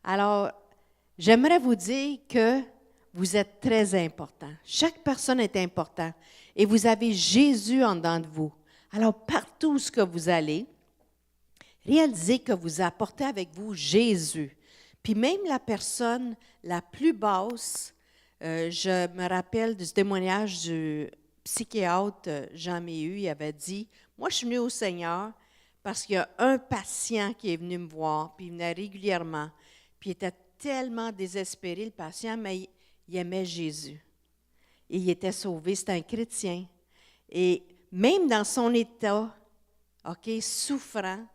Alors, j'aimerais vous dire que vous êtes très important. Chaque personne est importante et vous avez Jésus en dedans de vous. Alors, partout où ce que vous allez, réalisez que vous apportez avec vous Jésus. Puis même la personne la plus basse, je me rappelle du témoignage du psychiatre Jean Méhu, il avait dit, « Moi, je suis venu au Seigneur parce qu'il y a un patient qui est venu me voir, puis il venait régulièrement, puis il était tellement désespéré, le patient, mais il aimait Jésus. Et il était sauvé, c'était un chrétien. Et même dans son état, OK, souffrant,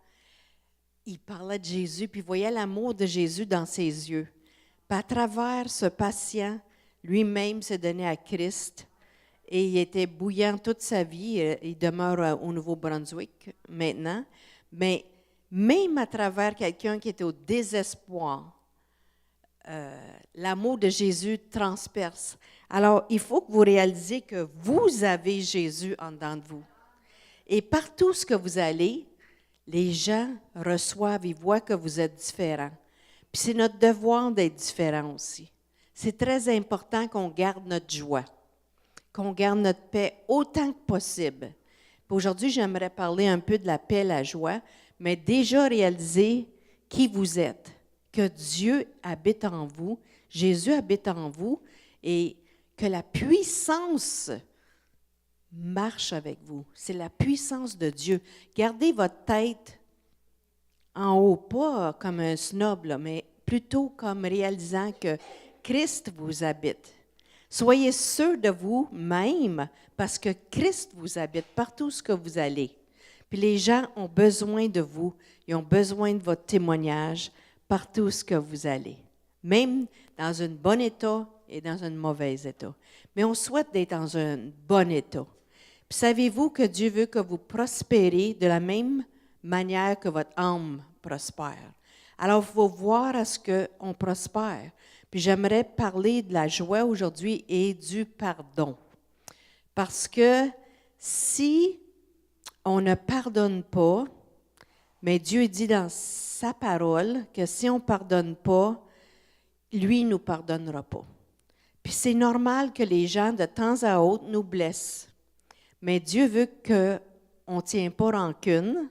il parlait de Jésus, puis il voyait l'amour de Jésus dans ses yeux. Puis à travers ce patient, lui-même s'est donné à Christ et il était bouillant toute sa vie. Il demeure au Nouveau-Brunswick maintenant. Mais même à travers quelqu'un qui était au désespoir, l'amour de Jésus transperce. Alors, il faut que vous réalisiez que vous avez Jésus en dedans de vous. Et partout ce que vous allez, les gens reçoivent, ils voient que vous êtes différents. Puis c'est notre devoir d'être différents aussi. C'est très important qu'on garde notre joie, qu'on garde notre paix autant que possible. Puis aujourd'hui, j'aimerais parler un peu de la paix, la joie, mais déjà réaliser qui vous êtes, que Dieu habite en vous, Jésus habite en vous et que la puissance marche avec vous. C'est la puissance de Dieu. Gardez votre tête en haut, pas comme un snob, là, mais plutôt comme réalisant que Christ vous habite. Soyez sûrs de vous-même parce que Christ vous habite partout où que vous allez. Puis les gens ont besoin de vous, ils ont besoin de votre témoignage partout où que vous allez, même dans un bon état et dans un mauvais état. Mais on souhaite d'être dans un bon état. Puis savez-vous que Dieu veut que vous prospérez de la même manière que votre âme prospère. Alors, il faut voir à ce qu'on prospère. Puis j'aimerais parler de la joie aujourd'hui et du pardon. Parce que si on ne pardonne pas, mais Dieu dit dans sa parole que si on ne pardonne pas, lui ne nous pardonnera pas. Puis c'est normal que les gens, de temps à autre, nous blessent. Mais Dieu veut qu'on ne tienne pas rancune.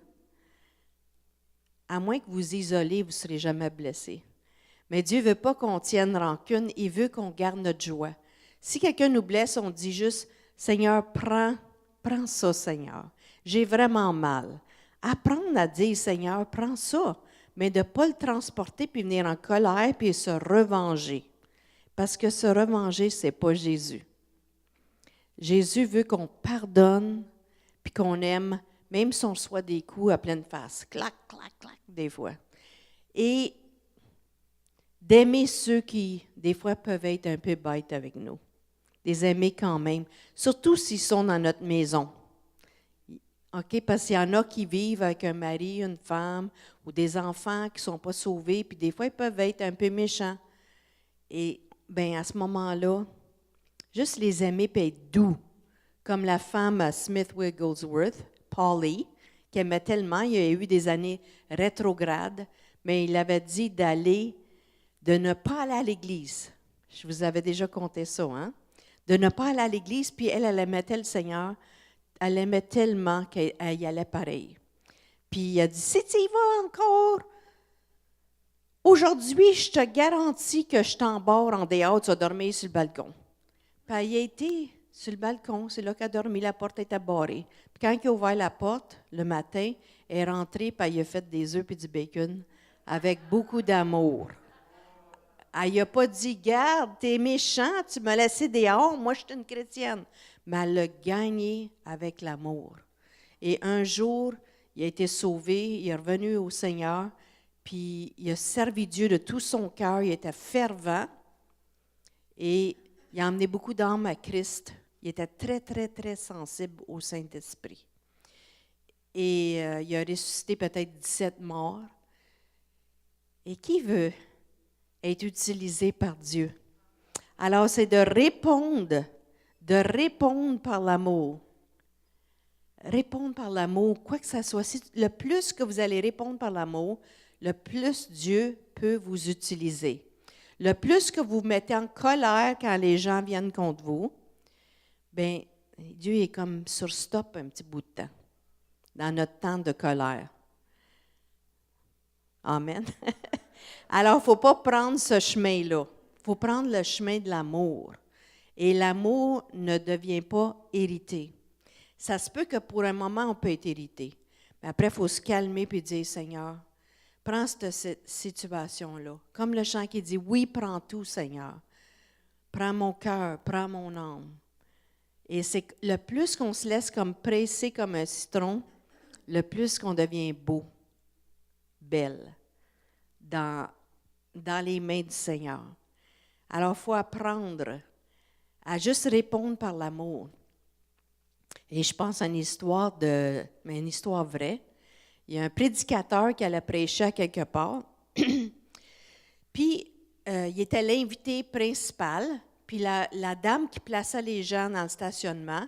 À moins que vous isolez, vous ne serez jamais blessé. Mais Dieu ne veut pas qu'on tienne rancune, il veut qu'on garde notre joie. Si quelqu'un nous blesse, on dit juste, Seigneur, prends ça, Seigneur. J'ai vraiment mal. Apprendre à dire, Seigneur, prends ça, mais de ne pas le transporter puis venir en colère puis se revenger. Parce que se revenger, ce n'est pas Jésus. Jésus veut qu'on pardonne puis qu'on aime, même si on reçoit des coups à pleine face. Clac, clac, clac, des fois. Et d'aimer ceux qui, des fois, peuvent être un peu bêtes avec nous. Les aimer quand même, surtout s'ils sont dans notre maison. OK? Parce qu'il y en a qui vivent avec un mari, une femme ou des enfants qui ne sont pas sauvés, puis des fois, ils peuvent être un peu méchants. Et bien, à ce moment-là, juste les aimer et être doux. Comme la femme à Smith Wigglesworth, Polly, qui aimait tellement, il y a eu des années rétrogrades, mais il avait dit de ne pas aller à l'église. Je vous avais déjà conté ça, hein? De ne pas aller à l'église, puis elle aimait le Seigneur, elle aimait tellement qu'elle y allait pareil. Puis il a dit, si tu y vas encore, aujourd'hui, je te garantis que je t'embarque en dehors, tu vas dormir sur le balcon. Puis elle a été sur le balcon, c'est là qu'elle a dormi, la porte était barrée. Puis quand il a ouvert la porte, le matin, elle est rentrée, puis elle a fait des œufs et du bacon avec beaucoup d'amour. Elle n'a pas dit, garde, t'es méchant, tu m'as laissé dehors, moi je suis une chrétienne. Mais elle l'a gagné avec l'amour. Et un jour, il a été sauvé, il est revenu au Seigneur, puis il a servi Dieu de tout son cœur, il était fervent et il a emmené beaucoup d'âmes à Christ. Il était très, très, très sensible au Saint-Esprit. Et il a ressuscité peut-être 17 morts. Et qui veut être utilisé par Dieu? Alors, c'est de répondre par l'amour. Répondre par l'amour, quoi que ça soit. Le plus que vous allez répondre par l'amour, le plus Dieu peut vous utiliser. Le plus que vous vous mettez en colère quand les gens viennent contre vous, bien, Dieu est comme sur stop un petit bout de temps, dans notre temps de colère. Amen. Alors, il ne faut pas prendre ce chemin-là. Il faut prendre le chemin de l'amour. Et l'amour ne devient pas irrité. Ça se peut que pour un moment, on peut être irrité. Mais après, il faut se calmer et dire, Seigneur, prends cette situation-là. Comme le chant qui dit, oui, prends tout, Seigneur. Prends mon cœur, prends mon âme. Et c'est le plus qu'on se laisse comme presser comme un citron, le plus qu'on devient beau, belle, dans les mains du Seigneur. Alors, il faut apprendre à juste répondre par l'amour. Et je pense à une histoire une histoire vraie. Il y a un prédicateur qui allait prêcher à quelque part. Puis, il était l'invité principal. Puis, la dame qui plaçait les gens dans le stationnement,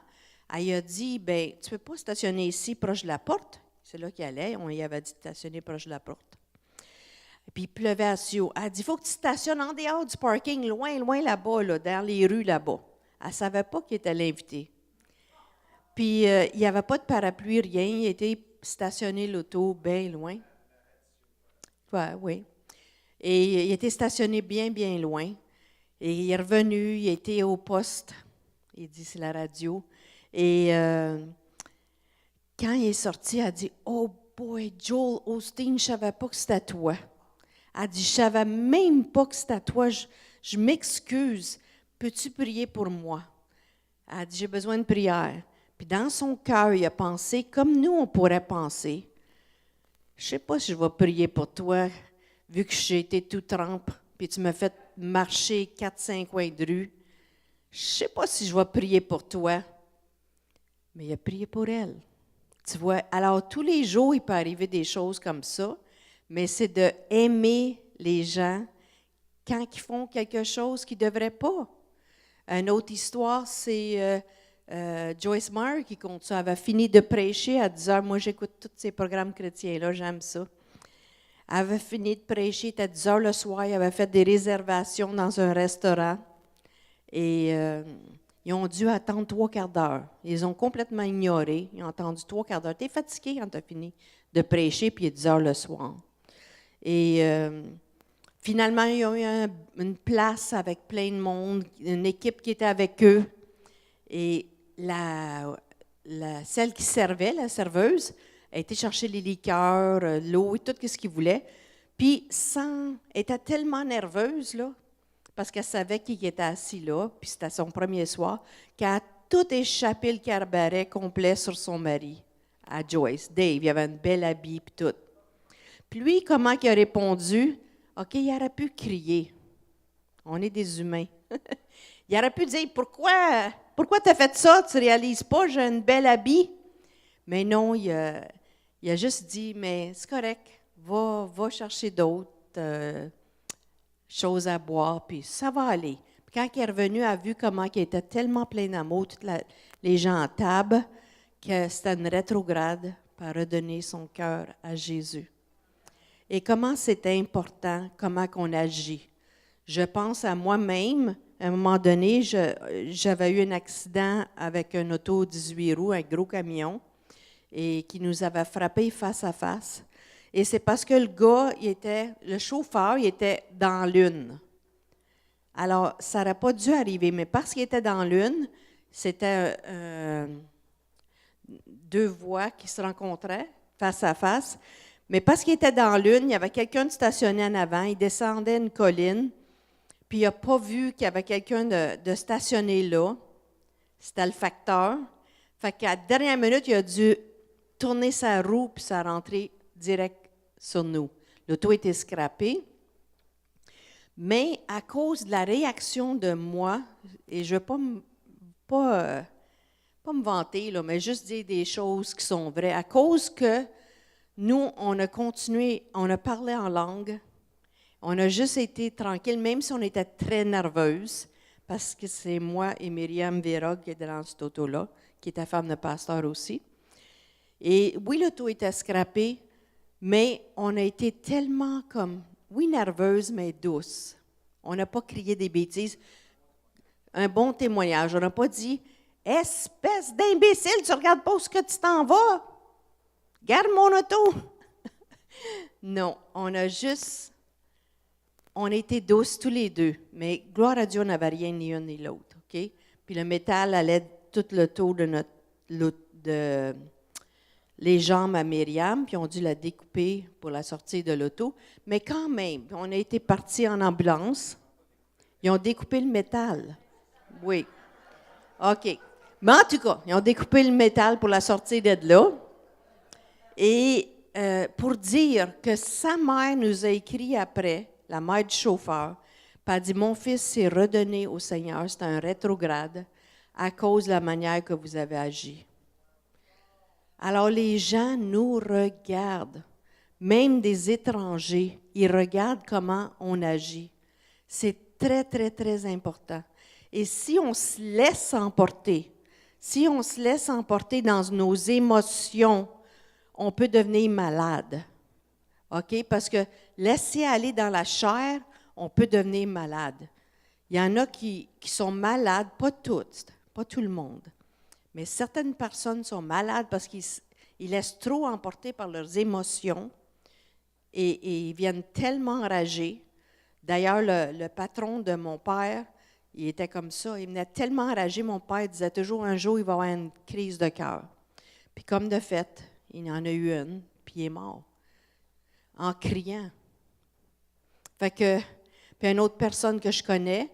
elle lui a dit, bien, tu ne peux pas stationner ici, proche de la porte. C'est là qu'il allait. On lui avait dit de stationner proche de la porte. Puis, il pleuvait à Sio. Elle a dit, il faut que tu stationnes en dehors du parking, loin, loin là-bas, là, dans les rues là-bas. Elle ne savait pas qu'il était l'invité. Puis, il n'y avait pas de parapluie, rien. Il était stationné l'auto bien loin. Ouais, oui. Et il était stationné bien, bien loin. Et il est revenu, il était au poste. Il dit, c'est la radio. Et quand il est sorti, elle a dit, « Oh boy, Joel Osteen, je ne savais pas que c'était toi. » Elle dit, « Je ne savais même pas que c'était toi. Je m'excuse. Peux-tu prier pour moi? » Elle dit, « J'ai besoin de prière. » Puis dans son cœur, il a pensé, comme nous, on pourrait penser, « Je ne sais pas si je vais prier pour toi, vu que j'ai été tout trempe, puis tu m'as fait marcher 4-5 coins de rue. Je ne sais pas si je vais prier pour toi. » Mais il a prié pour elle. Tu vois, alors tous les jours, il peut arriver des choses comme ça, mais c'est d'aimer les gens quand ils font quelque chose qu'ils ne devraient pas. Une autre histoire, c'est Joyce Meyer qui compte ça. Elle avait fini de prêcher à 10 heures. Moi, j'écoute tous ces programmes chrétiens-là, j'aime ça. Elle avait fini de prêcher, il était 10 heures le soir, elle avait fait des réservations dans un restaurant. Et ils ont dû attendre 3/4 d'heure. Ils ont complètement ignoré. Ils ont attendu 3/4 d'heure. Tu es fatigué quand tu as fini de prêcher, puis il est 10 heures le soir. Et finalement, ils ont eu une place avec plein de monde, une équipe qui était avec eux. Et celle qui servait, la serveuse, a été chercher les liqueurs, l'eau et tout ce qu'ils voulaient. Puis, elle était tellement nerveuse, là, parce qu'elle savait qui était assis là, puis c'était son premier soir, qu'elle a tout échappé le cabaret complet sur son mari, à Joyce. Dave, il avait une belle habit, puis tout. Puis lui, comment il a répondu? OK, il aurait pu crier. On est des humains. Il aurait pu dire, pourquoi tu as fait ça? Tu ne réalises pas, j'ai une belle habit. Mais non, il a juste dit, mais c'est correct, va chercher d'autres choses à boire, puis ça va aller. Puis quand il est revenu, il a vu comment il était tellement plein d'amour, les gens à table, que c'était une rétrograde pour redonner son cœur à Jésus. Et comment c'est important, comment qu'on agit. Je pense à moi-même, à un moment donné, j'avais eu un accident avec un auto 18 roues, un gros camion, et qui nous avait frappé face à face. Et c'est parce que le chauffeur, il était dans l'une. Alors, ça n'aurait pas dû arriver, mais parce qu'il était dans l'une, c'était deux voies qui se rencontraient face à face. Mais parce qu'il était dans l'une, il y avait quelqu'un de stationné en avant, il descendait une colline, puis il n'a pas vu qu'il y avait quelqu'un de stationné là. C'était le facteur. Fait qu'à la dernière minute, il a dû tourner sa roue, puis ça a rentré direct sur nous. L'auto était scrappée. Mais à cause de la réaction de moi, et je ne veux pas me vanter, là, mais juste dire des choses qui sont vraies, à cause que nous, on a continué, on a parlé en langue, on a juste été tranquille, même si on était très nerveuse, parce que c'est moi et Myriam Vera qui étaient dans cette auto-là, qui était femme de pasteur aussi. Et oui, l'auto était scrappée, Mais on a été tellement comme, oui, nerveuse, mais douce. On n'a pas crié des bêtises. Un bon témoignage. On n'a pas dit, espèce d'imbécile, tu ne regardes pas où ce que tu t'en vas. Garde mon auto. Non, on a été douces tous les deux. Mais gloire à Dieu, on n'avait rien ni un ni l'autre. OK? Puis le métal allait tout le tour de les jambes à Myriam, puis on a dû la découper pour la sortir de l'auto. Mais quand même, on a été partis en ambulance. Ils ont découpé le métal. Oui. OK. Mais en tout cas, ils ont découpé le métal pour la sortir de là. Et pour dire que sa mère nous a écrit après, la mère du chauffeur, puis elle a dit, mon fils s'est redonné au Seigneur, c'est un rétrograde, à cause de la manière que vous avez agi. Alors les gens nous regardent, même des étrangers, ils regardent comment on agit. C'est très, très, très important. Et si on se laisse emporter, dans nos émotions, on peut devenir malade. OK? Parce que laisser aller dans la chair, on peut devenir malade. Il y en a qui sont malades, pas toutes, pas tout le monde. Mais certaines personnes sont malades parce qu'ils laissent trop emporter par leurs émotions et ils viennent tellement enragés. D'ailleurs, le patron de mon père, il était comme ça. Il venait tellement enragé, mon père disait toujours, un jour, il va avoir une crise de cœur. Puis comme de fait, il en a eu une, puis il est mort, en criant. Fait que, puis une autre personne que je connais,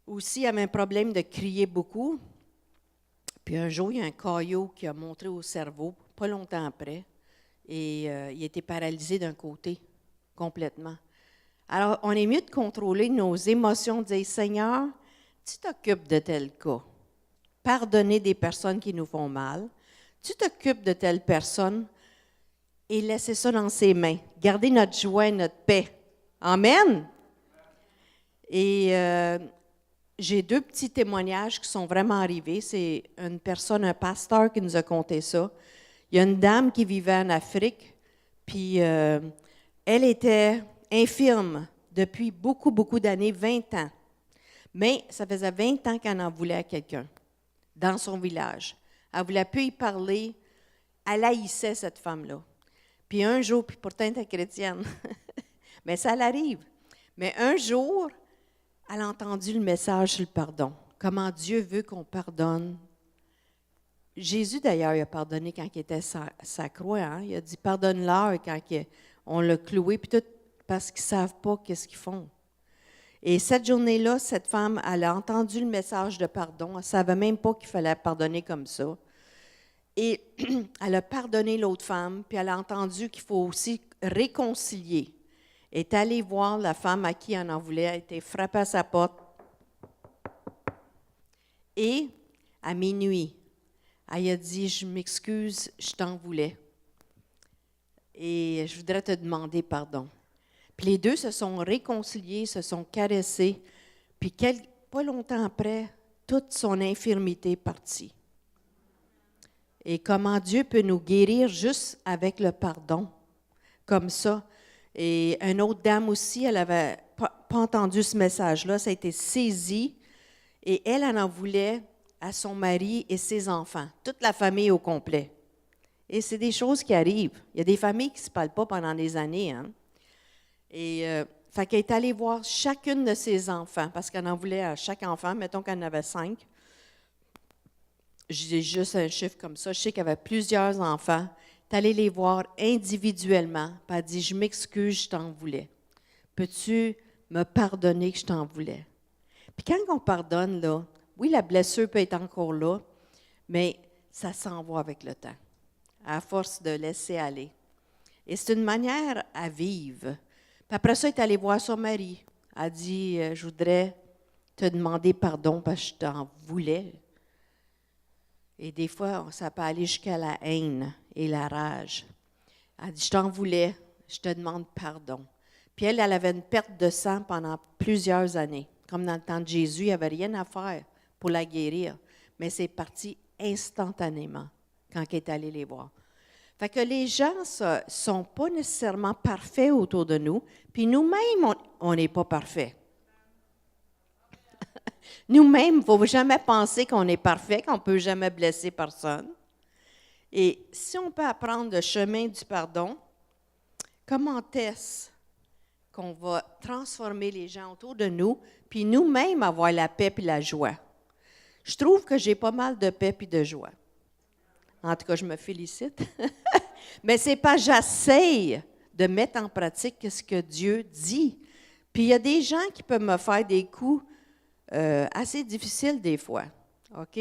aussi avait un problème de crier beaucoup. Puis un jour, il y a un caillot qui a montré au cerveau, pas longtemps après, et il a été paralysé d'un côté, complètement. Alors, on est mieux de contrôler nos émotions, de dire, Seigneur, tu t'occupes de tel cas. Pardonner des personnes qui nous font mal. Tu t'occupes de telle personne et laisser ça dans ses mains. Garder notre joie et notre paix. Amen. Et j'ai 2 petits témoignages qui sont vraiment arrivés. C'est une personne, un pasteur qui nous a conté ça. Il y a une dame qui vivait en Afrique, puis elle était infirme depuis beaucoup, beaucoup d'années, 20 ans. Mais ça faisait 20 ans qu'elle en voulait à quelqu'un dans son village. Elle ne voulait plus y parler. Elle haïssait cette femme-là. Puis un jour, puis pourtant elle était chrétienne, mais ça l'arrive. Mais un jour, elle a entendu le message sur le pardon. Comment Dieu veut qu'on pardonne. Jésus, d'ailleurs, il a pardonné quand il était sa croix. Hein? Il a dit, pardonne-leur quand on l'a cloué, puis tout parce qu'ils ne savent pas qu'est-ce qu'ils font. Et cette journée-là, cette femme, elle a entendu le message de pardon. Elle ne savait même pas qu'il fallait pardonner comme ça. Et elle a pardonné l'autre femme, puis elle a entendu qu'il faut aussi réconcilier. Elle est allée voir la femme à qui elle en voulait, elle a été frappée à sa porte. Et à minuit, elle a dit, je m'excuse, je t'en voulais. Et je voudrais te demander pardon. Puis les deux se sont réconciliés, se sont caressés. Puis pas longtemps après, toute son infirmité est partie. Et comment Dieu peut nous guérir juste avec le pardon, comme ça. Et une autre dame aussi, elle n'avait pas entendu ce message-là, ça a été saisi. Et elle en voulait à son mari et ses enfants, toute la famille au complet. Et c'est des choses qui arrivent. Il y a des familles qui ne se parlent pas pendant des années. Hein? Et fait qu'elle est allée voir chacune de ses enfants, parce qu'elle en voulait à chaque enfant, mettons qu'elle en avait 5. J'ai juste un chiffre comme ça. Je sais qu'il y avait plusieurs enfants. Elle est allée les voir individuellement, puis elle a dit, je m'excuse, je t'en voulais. Peux-tu me pardonner que je t'en voulais? Puis quand on pardonne, là, oui, la blessure peut être encore là, mais ça s'en va avec le temps, à force de laisser aller. Et c'est une manière à vivre. Puis après ça, elle est allée voir son mari. Elle a dit, je voudrais te demander pardon parce que je t'en voulais. Et des fois, ça peut aller jusqu'à la haine et la rage. Elle a dit, je t'en voulais, je te demande pardon. Puis elle avait une perte de sang pendant plusieurs années. Comme dans le temps de Jésus, il n'y avait rien à faire pour la guérir. Mais c'est parti instantanément quand elle est allée les voir. Fait que les gens ne sont pas nécessairement parfaits autour de nous, puis nous-mêmes, on n'est pas parfaits. Nous-mêmes, il ne faut jamais penser qu'on est parfait, qu'on ne peut jamais blesser personne. Et si on peut apprendre le chemin du pardon, comment est-ce qu'on va transformer les gens autour de nous, puis nous-mêmes avoir la paix et la joie? Je trouve que j'ai pas mal de paix et de joie. En tout cas, je me félicite. Mais c'est pas j'essaye de mettre en pratique ce que Dieu dit. Puis il y a des gens qui peuvent me faire des coups assez difficiles des fois. OK?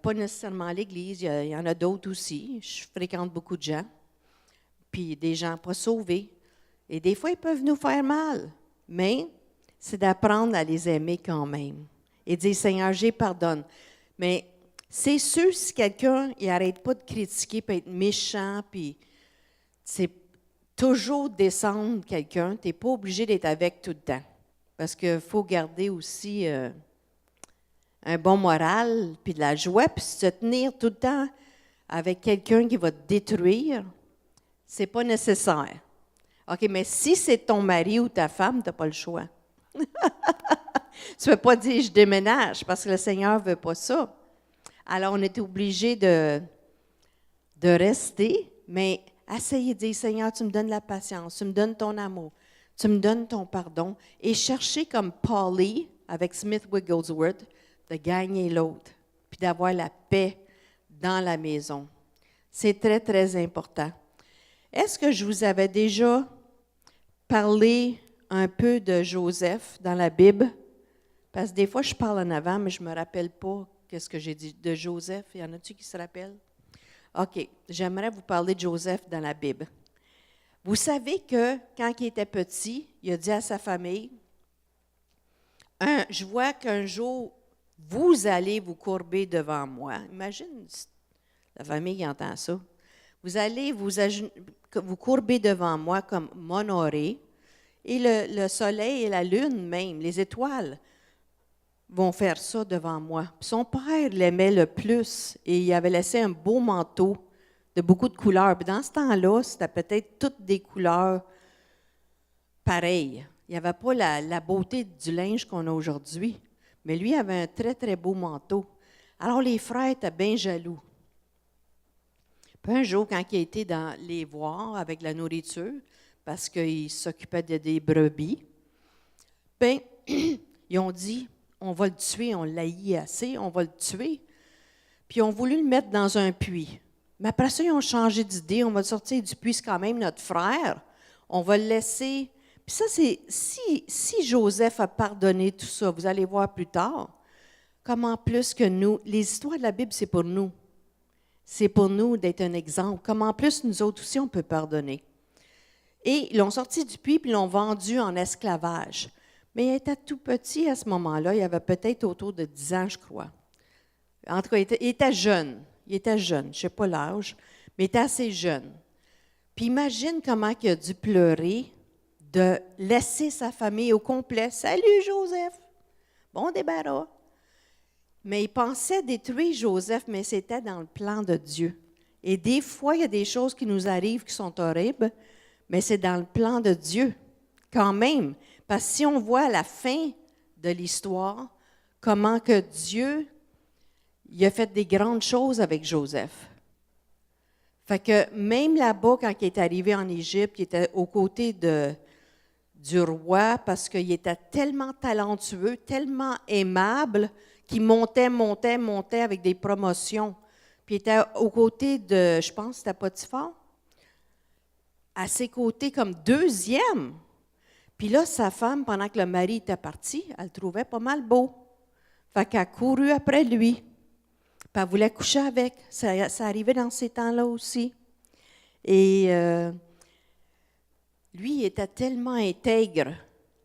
Pas nécessairement à l'Église, il y en a d'autres aussi. Je fréquente beaucoup de gens. Puis des gens pas sauvés. Et des fois, ils peuvent nous faire mal. Mais c'est d'apprendre à les aimer quand même. Et dire, Seigneur, j'ai pardonne. Mais c'est sûr, si quelqu'un n'arrête pas de critiquer, puis être méchant, puis c'est toujours descendre quelqu'un, tu n'es pas obligé d'être avec tout le temps. Parce qu'il faut garder aussi un bon moral, puis de la joie, puis se tenir tout le temps avec quelqu'un qui va te détruire, c'est pas nécessaire. OK, mais si c'est ton mari ou ta femme, tu n'as pas le choix. Tu ne peux pas dire « je déménage » parce que le Seigneur ne veut pas ça. Alors, on est obligé de rester, mais essayer de dire « Seigneur, tu me donnes la patience, tu me donnes ton amour, tu me donnes ton pardon » et chercher comme Polly avec Smith Wigglesworth de gagner l'autre, puis d'avoir la paix dans la maison. C'est très, très important. Est-ce que je vous avais déjà parlé un peu de Joseph dans la Bible? Parce que des fois, je parle en avant, mais je ne me rappelle pas qu'est-ce que j'ai dit de Joseph. Y en a-tu qui se rappellent? OK. J'aimerais vous parler de Joseph dans la Bible. Vous savez que quand il était petit, il a dit à sa famille, je vois qu'un jour, vous allez vous courber devant moi. Imagine, la famille qui entend ça. Vous allez vous courber devant moi comme m'honorer. Et le soleil et la lune même, les étoiles, vont faire ça devant moi. Puis son père l'aimait le plus et il avait laissé un beau manteau de beaucoup de couleurs. Puis dans ce temps-là, c'était peut-être toutes des couleurs pareilles. Il n'y avait pas la beauté du linge qu'on a aujourd'hui, mais lui avait un très, très beau manteau. Alors les frères étaient bien jaloux. Puis un jour, quand il a été dans les voir avec la nourriture, parce qu'il s'occupait des brebis, bien, ils ont dit, on va le tuer, on l'haït assez, on va le tuer. Puis ils ont voulu le mettre dans un puits. Mais après ça, ils ont changé d'idée, on va le sortir du puits, c'est quand même notre frère, on va le laisser. Puis ça, c'est, si Joseph a pardonné tout ça, vous allez voir plus tard, comment plus que nous, les histoires de la Bible, c'est pour nous. C'est pour nous d'être un exemple. Comment plus nous autres aussi, on peut pardonner. Et ils l'ont sorti du puits, puis ils l'ont vendu en esclavage. Mais il était tout petit à ce moment-là. Il avait peut-être autour de 10 ans, je crois. En tout cas, il était jeune. Il était jeune. Je ne sais pas l'âge, mais il était assez jeune. Puis imagine comment il a dû pleurer de laisser sa famille au complet. « Salut, Joseph! Bon débarras! » Mais il pensait détruire Joseph, mais c'était dans le plan de Dieu. Et des fois, il y a des choses qui nous arrivent qui sont horribles, mais c'est dans le plan de Dieu, quand même. Parce que si on voit à la fin de l'histoire comment que Dieu il a fait des grandes choses avec Joseph. Fait que même là-bas, quand il est arrivé en Égypte, il était aux côtés du roi parce qu'il était tellement talentueux, tellement aimable, qu'il montait avec des promotions. Puis il était aux côtés de, je pense, c'était Potiphar, à ses côtés comme deuxième. Puis là, sa femme, pendant que le mari était parti, elle le trouvait pas mal beau. Fait qu'elle a couru après lui. Puis elle voulait coucher avec. Ça arrivait dans ces temps-là aussi. Et lui, il était tellement intègre.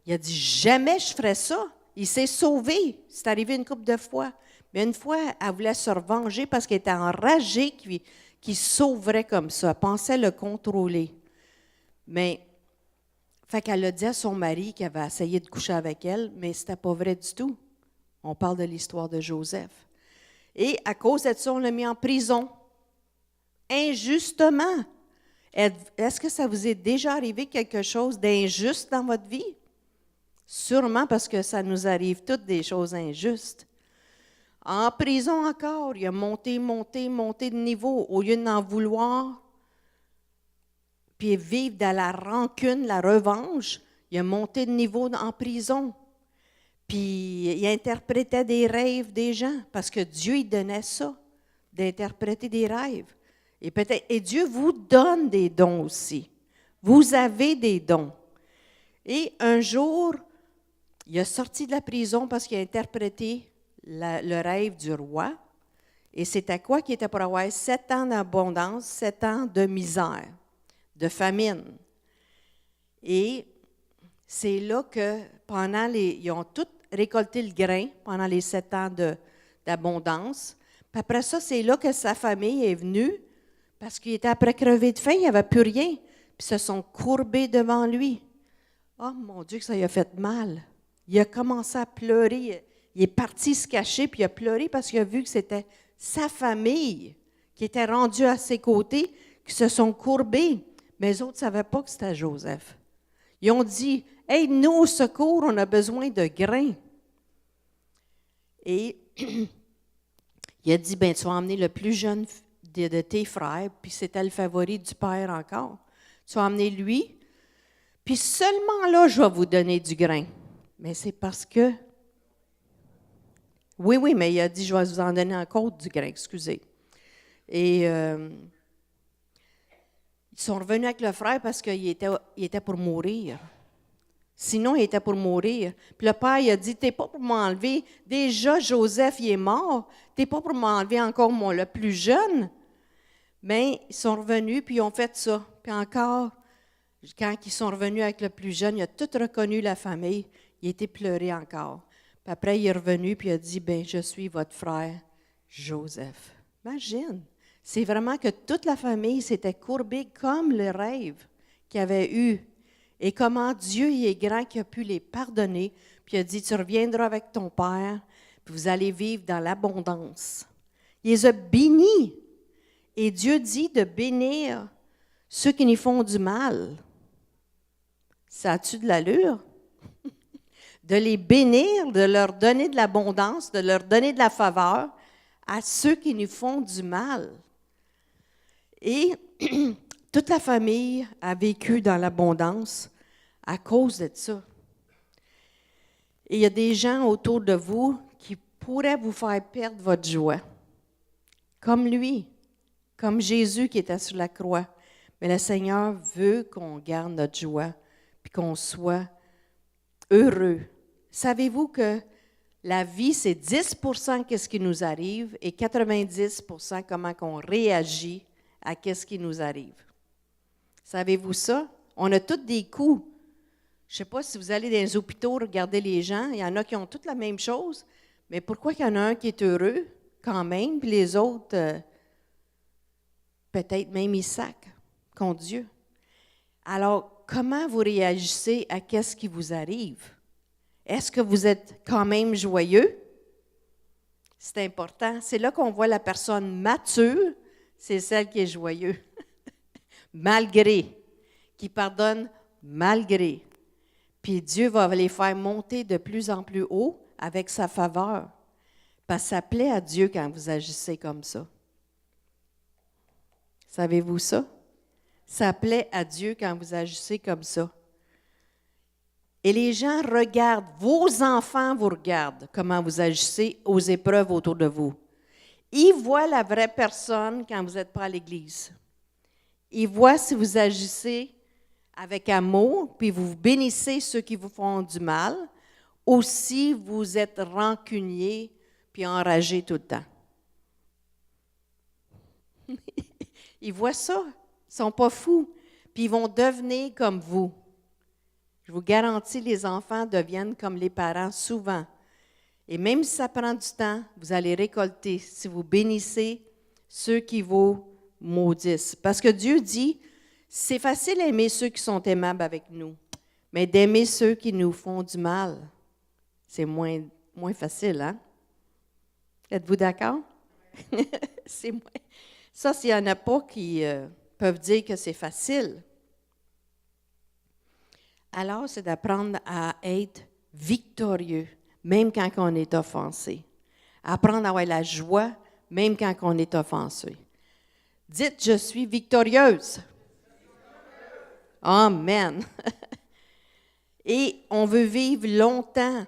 Il a dit, jamais je ferais ça. Il s'est sauvé. C'est arrivé une couple de fois. Mais une fois, elle voulait se revenger parce qu'elle était enragée qu'il se sauverait comme ça. Elle pensait le contrôler. Mais, fait qu'elle a dit à son mari qu'il avait essayé de coucher avec elle, mais c'était pas vrai du tout. On parle de l'histoire de Joseph. Et à cause de ça, on l'a mis en prison. injustement. Est-ce que ça vous est déjà arrivé quelque chose d'injuste dans votre vie? Sûrement parce que ça nous arrive toutes des choses injustes. En prison encore, il a monté de niveau. Au lieu d'en vouloir, puis vivre dans la rancune, la revanche, il a monté de niveau en prison. Puis il interprétait des rêves des gens, parce que Dieu, il donnait ça, d'interpréter des rêves. Et Dieu vous donne des dons aussi. Vous avez des dons. Et un jour, il est sorti de la prison parce qu'il a interprété le rêve du roi. Et c'était quoi qu'il était pour avoir 7 ans d'abondance, 7 ans de misère, de famine. Et c'est là que ils ont tous récolté le grain pendant les 7 ans d'abondance. Puis après ça, c'est là que sa famille est venue parce qu'il était après crever de faim, il n'y avait plus rien. Puis ils se sont courbés devant lui. Oh mon Dieu, que ça lui a fait mal. Il a commencé à pleurer. Il est parti se cacher, puis il a pleuré parce qu'il a vu que c'était sa famille qui était rendue à ses côtés, qui se sont courbés. Mais les autres ne savaient pas que c'était Joseph. Ils ont dit, « Hey, nous, au secours, on a besoin de grains. » Et il a dit, « Ben, tu vas emmener le plus jeune de tes frères, puis c'était le favori du père encore. Tu vas emmener lui, puis seulement là, je vais vous donner du grain. » Mais c'est parce que... Oui, mais il a dit, « Je vais vous en donner encore du grain, excusez. » Et ils sont revenus avec le frère parce qu'il était pour mourir. Sinon, il était pour mourir. Puis le père, il a dit, « T'es pas pour m'enlever. Déjà, Joseph, il est mort. T'es pas pour m'enlever encore le plus jeune. » Mais ils sont revenus, puis ils ont fait ça. Puis encore, quand ils sont revenus avec le plus jeune, il a tout reconnu la famille. Il était pleuré encore. Puis après, il est revenu, puis il a dit, « Ben, je suis votre frère, Joseph. » Imagine, c'est vraiment que toute la famille s'était courbée comme le rêve qu'il avait eu. Et comment Dieu il est grand qu'il a pu les pardonner. Puis il a dit, « Tu reviendras avec ton père, puis vous allez vivre dans l'abondance. » Il les a bénis. Et Dieu dit de bénir ceux qui nous font du mal. Ça a-tu de l'allure? De les bénir, de leur donner de l'abondance, de leur donner de la faveur à ceux qui nous font du mal. Et toute la famille a vécu dans l'abondance à cause de ça. Et il y a des gens autour de vous qui pourraient vous faire perdre votre joie, comme lui, comme Jésus qui était sur la croix. Mais le Seigneur veut qu'on garde notre joie, puis qu'on soit heureux. Savez-vous que la vie, c'est 10% qu'est-ce qui nous arrive et 90% comment on réagit à qu'est-ce qui nous arrive. Savez-vous ça? On a tous des coups. Je ne sais pas si vous allez dans les hôpitaux regarder les gens, il y en a qui ont toutes la même chose, mais pourquoi il y en a un qui est heureux quand même, puis les autres, peut-être même ils sacrent contre Dieu. Alors, comment vous réagissez à qu'est-ce qui vous arrive? Est-ce que vous êtes quand même joyeux? C'est important. C'est là qu'on voit la personne mature, c'est celle qui est joyeuse. Malgré, qui pardonne malgré. Puis Dieu va les faire monter de plus en plus haut avec sa faveur. Parce que ça plaît à Dieu quand vous agissez comme ça. Savez-vous ça? Ça plaît à Dieu quand vous agissez comme ça. Et les gens regardent, vos enfants vous regardent, comment vous agissez aux épreuves autour de vous. Ils voient la vraie personne quand vous n'êtes pas à l'église. Ils voient si vous agissez avec amour, puis vous bénissez ceux qui vous font du mal, ou si vous êtes rancunier, puis enragé tout le temps. Ils voient ça, ils ne sont pas fous, puis ils vont devenir comme vous. Je vous garantis, les enfants deviennent comme les parents souvent. Et même si ça prend du temps, vous allez récolter si vous bénissez ceux qui vous maudissent. Parce que Dieu dit, c'est facile d'aimer ceux qui sont aimables avec nous, mais d'aimer ceux qui nous font du mal, c'est moins facile, hein? Êtes-vous d'accord? Ça, s'il n'y en a pas qui peuvent dire que c'est facile. Alors, c'est d'apprendre à être victorieux, même quand on est offensé. Apprendre à avoir la joie, même quand on est offensé. Dites, je suis victorieuse. Amen. Et on veut vivre longtemps.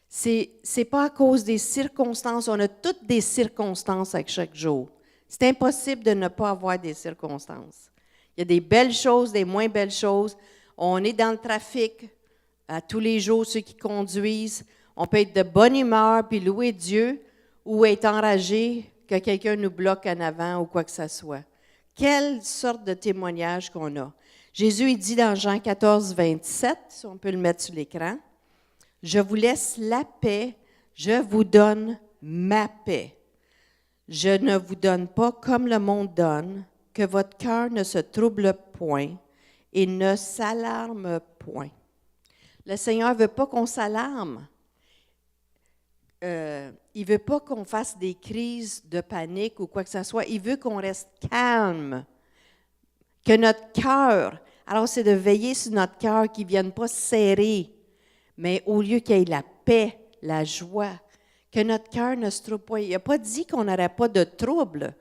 C'est pas à cause des circonstances. On a toutes des circonstances à chaque jour. C'est impossible de ne pas avoir des circonstances. Il y a des belles choses, des moins belles choses. On est dans le trafic à tous les jours, ceux qui conduisent. On peut être de bonne humeur puis louer Dieu ou être enragé que quelqu'un nous bloque en avant ou quoi que ce soit. Quelle sorte de témoignage qu'on a. Jésus il dit dans Jean 14, 27, si on peut le mettre sur l'écran, « Je vous laisse la paix, je vous donne ma paix. Je ne vous donne pas comme le monde donne, que votre cœur ne se trouble point et ne s'alarme point. » Le Seigneur ne veut pas qu'on s'alarme. Il ne veut pas qu'on fasse des crises de panique ou quoi que ce soit. Il veut qu'on reste calme. Que notre cœur, alors c'est de veiller sur notre cœur qu'il ne vienne pas serrer, mais au lieu qu'il y ait la paix, la joie, que notre cœur ne se trouble pas. Il n'a pas dit qu'on n'aurait pas de trouble.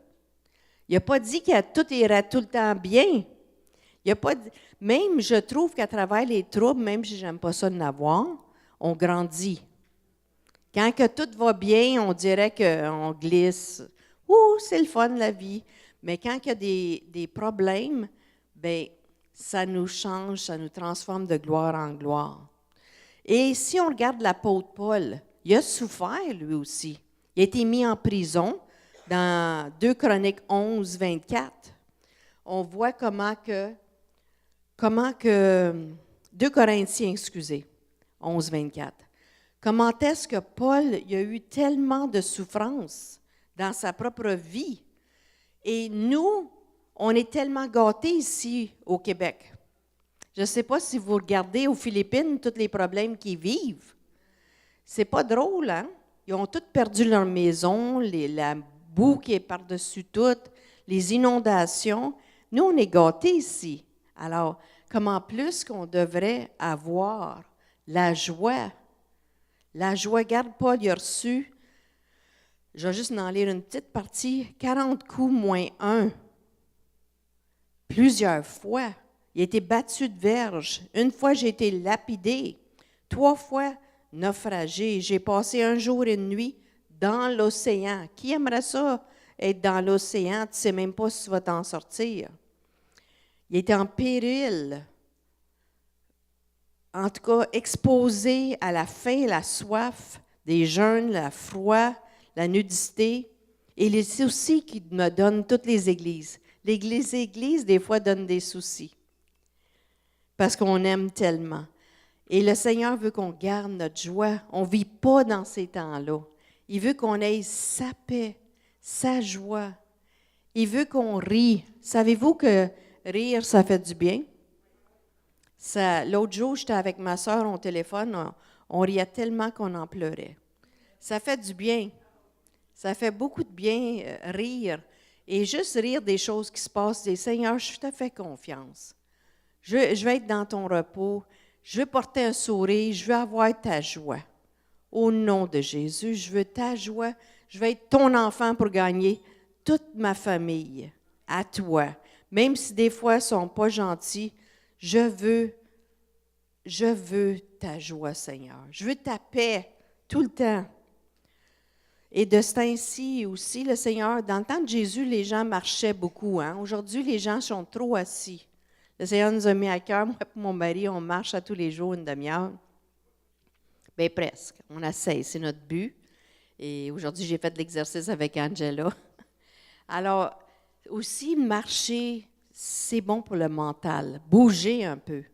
Il n'a pas dit que tout irait tout le temps bien. Il a pas dit, même je trouve qu'à travers les troubles, même si je n'aime pas ça de l'avoir, on grandit. Quand que tout va bien, on dirait qu'on glisse. Ouh, c'est le fun, la vie. Mais quand il y a des problèmes, bien, ça nous change, ça nous transforme de gloire en gloire. Et si on regarde l'apôtre Paul, il a souffert lui aussi. Il a été mis en prison dans 2 Chroniques 11, 24. On voit comment que 2 Corinthiens, 11, 24. Comment est-ce que Paul il a eu tellement de souffrances dans sa propre vie? Et nous, on est tellement gâtés ici au Québec. Je ne sais pas si vous regardez aux Philippines tous les problèmes qu'ils vivent. C'est pas drôle, hein? Ils ont tous perdu leur maison, la boue qui est par-dessus tout, les inondations. Nous, on est gâtés ici. Alors, comment plus qu'on devrait avoir la joie? La joie, garde Paul, il a reçu, je vais juste en lire une petite partie, 40 coups moins 1, plusieurs fois. Il a été battu de verge. Une fois, j'ai été lapidé. 3 fois, naufragé. J'ai passé 1 jour et une nuit dans l'océan. Qui aimerait ça, être dans l'océan? Tu ne sais même pas si tu vas t'en sortir. Il était en péril. En tout cas, exposé à la faim, la soif, des jeûnes, le froid, la nudité. Et c'est aussi qui me donne toutes les églises. Les églises, des fois, donnent des soucis. Parce qu'on aime tellement. Et le Seigneur veut qu'on garde notre joie. On ne vit pas dans ces temps-là. Il veut qu'on ait sa paix, sa joie. Il veut qu'on rie. Savez-vous que rire, ça fait du bien? L'autre jour, j'étais avec ma soeur au téléphone, on riait tellement qu'on en pleurait. Ça fait du bien. Ça fait beaucoup de bien rire. Et juste rire des choses qui se passent, dire, Seigneur, je te fais confiance. Je vais être dans ton repos. Je veux porter un sourire. Je veux avoir ta joie. Au nom de Jésus, je veux ta joie. Je veux être ton enfant pour gagner toute ma famille à toi. Même si des fois, ils ne sont pas gentils, je veux ta joie, Seigneur. Je veux ta paix tout le temps. Et de ce temps-ci aussi, le Seigneur, dans le temps de Jésus, les gens marchaient beaucoup. Hein? Aujourd'hui, les gens sont trop assis. Le Seigneur nous a mis à cœur, moi et mon mari, on marche à tous les jours une demi-heure. Bien, presque. On essaie, c'est notre but. Et aujourd'hui, j'ai fait de l'exercice avec Angela. Alors, aussi, marcher, c'est bon pour le mental. Bouger un peu.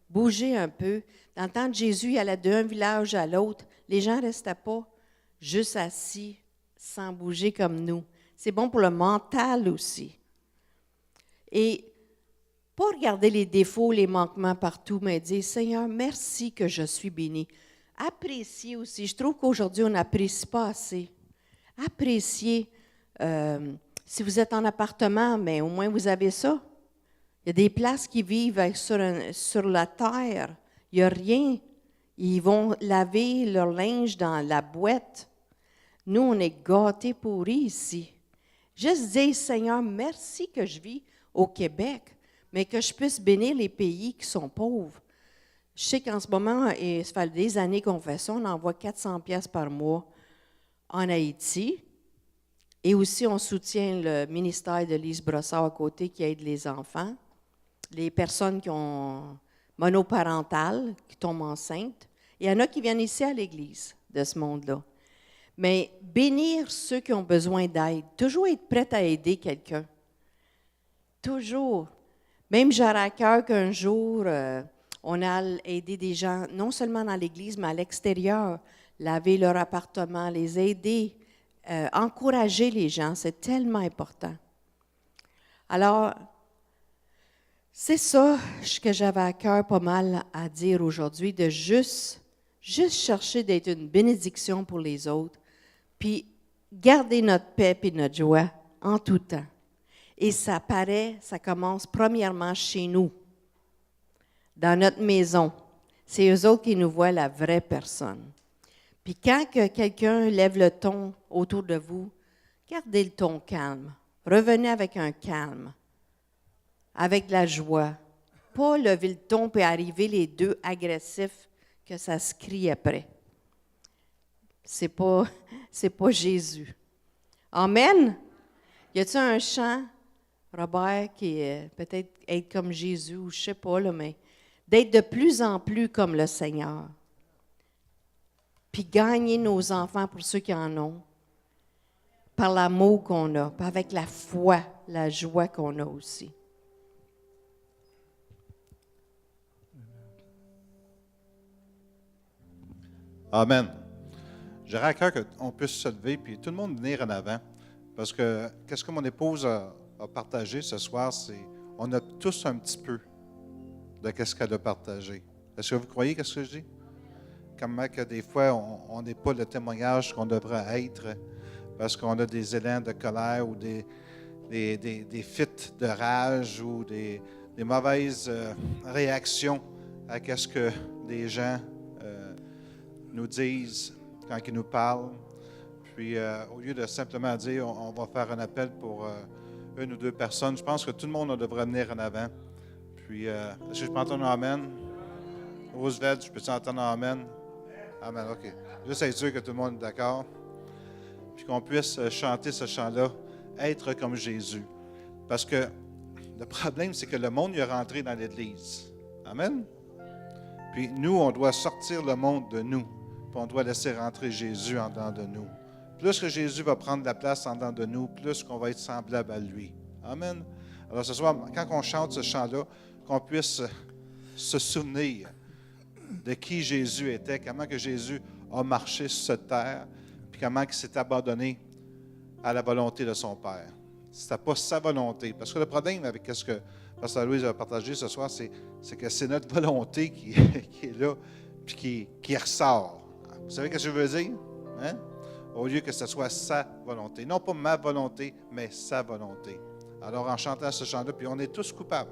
Bouger un peu. Dans le temps de Jésus, il allait d'un village à l'autre. Les gens ne restaient pas juste assis, sans bouger comme nous. C'est bon pour le mental aussi. Et pas regarder les défauts, les manquements partout, mais dire, Seigneur, merci que je suis béni. Apprécier aussi. Je trouve qu'aujourd'hui, on n'apprécie pas assez. Apprécier Si vous êtes en appartement, mais au moins vous avez ça. Il y a des places qui vivent sur la terre. Il n'y a rien. Ils vont laver leur linge dans la boîte. Nous, on est gâtés pourris ici. Juste dire, Seigneur, merci que je vis au Québec, mais que je puisse bénir les pays qui sont pauvres. Je sais qu'en ce moment, et ça fait des années qu'on fait ça, on envoie 400 pièces par mois en Haïti. Et aussi, on soutient le ministère de Lise Brossard à côté qui aide les enfants, les personnes qui ont monoparentales, qui tombent enceintes. Il y en a qui viennent ici à l'église de ce monde-là. Mais bénir ceux qui ont besoin d'aide, toujours être prête à aider quelqu'un. Toujours. Même j'aurais à cœur qu'un jour, on a aidé des gens, non seulement dans l'église, mais à l'extérieur, laver leur appartement, les aider, encourager les gens, c'est tellement important. Alors, c'est ça que j'avais à cœur pas mal à dire aujourd'hui, de juste chercher d'être une bénédiction pour les autres, puis garder notre paix et notre joie en tout temps. Et ça commence premièrement chez nous, dans notre maison. C'est eux autres qui nous voient la vraie personne. Puis quand quelqu'un lève le ton autour de vous, gardez le ton calme. Revenez avec un calme, avec de la joie. Pas lever le ton et arriver les deux agressifs que ça se crie après. C'est pas Jésus. Amen. Y a-t-il un chant, Robert, qui est peut-être être comme Jésus, ou je sais pas, là, mais d'être de plus en plus comme le Seigneur. Puis gagner nos enfants pour ceux qui en ont, par l'amour qu'on a, puis avec la foi, la joie qu'on a aussi. Amen. J'aurais à cœur qu'on puisse se lever puis tout le monde venir en avant. Parce que qu'est-ce que mon épouse a partagé ce soir, c'est on a tous un petit peu de qu'est-ce qu'elle a partagé. Est-ce que vous croyez qu'est-ce que je dis? Comment que des fois, on n'est pas le témoignage qu'on devrait être parce qu'on a des élans de colère ou des fits de rage ou des mauvaises réactions à ce que les gens nous disent quand ils nous parlent. Puis, au lieu de simplement dire on va faire un appel pour une ou deux personnes, je pense que tout le monde devrait venir en avant. Puis, est-ce que je peux entendre un amen? Roosevelt, je peux entendre un amen? Amen, OK. Juste être sûr que tout le monde est d'accord. Puis qu'on puisse chanter ce chant-là, être comme Jésus. Parce que le problème, c'est que le monde est rentré dans l'Église. Amen? Puis nous, on doit sortir le monde de nous. Puis on doit laisser rentrer Jésus en dedans de nous. Plus que Jésus va prendre la place en dedans de nous, plus qu'on va être semblable à lui. Amen? Alors ce soir, quand on chante ce chant-là, qu'on puisse se souvenir de qui Jésus était, comment que Jésus a marché sur cette terre, puis comment il s'est abandonné à la volonté de son Père. Ce n'était pas sa volonté. Parce que le problème avec ce que Pasteur Louise a partagé ce soir, c'est que c'est notre volonté qui est là, puis qui ressort. Vous savez ce que je veux dire? Hein? Au lieu que ce soit sa volonté. Non pas ma volonté, mais sa volonté. Alors en chantant ce chant-là, puis on est tous coupables.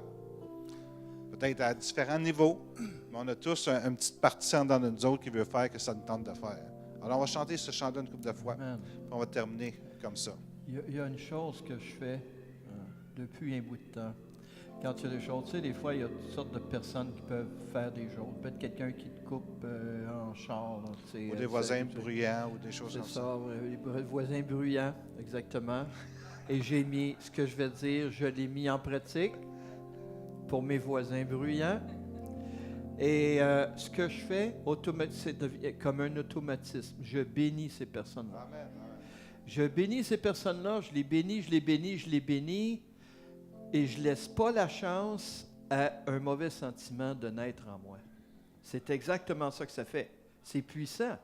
Peut-être à différents niveaux, mais on a tous une petite partie en dedans de nous autres qui veut faire que ça nous tente de faire. Alors on va chanter ce chant-là une couple de fois, puis on va terminer comme ça. Il y a une chose que je fais depuis un bout de temps. Quand il y a des choses, tu sais, des fois, il y a toutes sortes de personnes qui peuvent faire des choses. Peut-être quelqu'un qui te coupe en char. Là, tu sais, ou des voisins bruyants ou des choses comme ça. C'est ça, les voisins bruyants, exactement. Et j'ai mis, ce que je vais dire, je l'ai mis en pratique pour mes voisins bruyants. Et ce que je fais, c'est comme un automatisme. Je bénis ces personnes-là. Amen. Je bénis ces personnes-là, je les bénis, je les bénis, je les bénis. Et je ne laisse pas la chance à un mauvais sentiment de naître en moi. C'est exactement ça que ça fait. C'est puissant.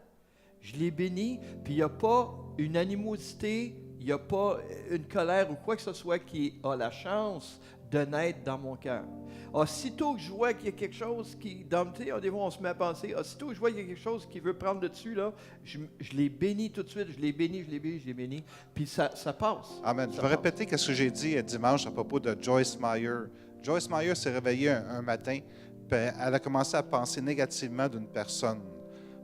Je les bénis, puis il n'y a pas une animosité, il Il n'y a pas une colère ou quoi que ce soit qui a la chance de naître dans mon cœur. Aussitôt que je vois qu'il y a quelque chose qui, dans le des fois on se met à penser, aussitôt que je vois qu'il y a quelque chose qui veut prendre le dessus, là, je les bénis tout de suite, je les bénis, puis ça passe. Amen. Je vais répéter ce que j'ai dit dimanche à propos de Joyce Meyer. Joyce Meyer s'est réveillée un matin, puis elle a commencé à penser négativement d'une personne.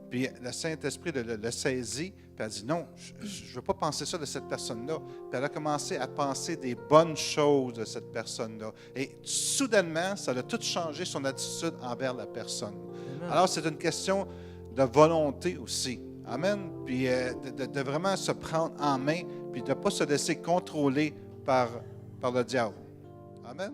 Puis le Saint-Esprit le saisit, puis elle a dit non, je ne veux pas penser ça de cette personne-là. Puis elle a commencé à penser des bonnes choses de cette personne-là. Et soudainement, ça a tout changé son attitude envers la personne. Amen. Alors, c'est une question de volonté aussi. Amen. Puis de vraiment se prendre en main, puis de ne pas se laisser contrôler par le diable. Amen.